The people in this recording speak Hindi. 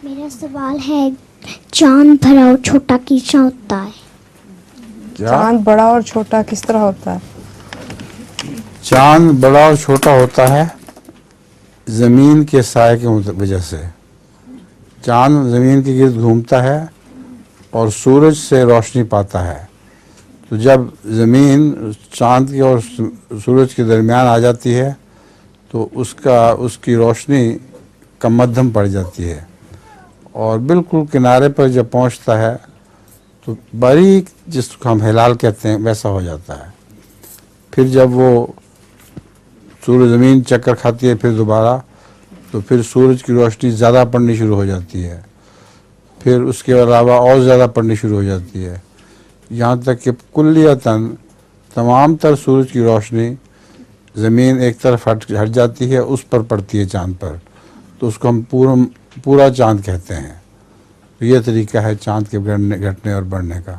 मेरा सवाल है, चांद बड़ा और छोटा किस तरह होता है? क्या? चांद बड़ा और छोटा किस तरह होता है? चांद बड़ा और छोटा होता है ज़मीन के साए की वजह से। चांद ज़मीन के गिर्द घूमता है और सूरज से रोशनी पाता है। तो जब ज़मीन चांद के और सूरज के दरमियान आ जाती है तो उसकी रोशनी कम मध्यम पड़ जाती है और बिल्कुल किनारे पर जब पहुंचता है तो बारीक, जिसको हम हिलाल कहते हैं, वैसा हो जाता है। फिर जब वो सूरज ज़मीन चक्कर खाती है फिर दोबारा, तो फिर सूरज की रोशनी ज़्यादा पड़नी शुरू हो जाती है, फिर उसके अलावा और ज़्यादा पड़नी शुरू हो जाती है, यहाँ तक कि कुल्लियतन तमाम तर सूरज की रोशनी ज़मीन एक तरफ हट जाती है, उस पर पड़ती है चांद पर। तो उसको हम पूरा चांद कहते हैं। तो ये तरीका है चांद के घटने और बढ़ने का।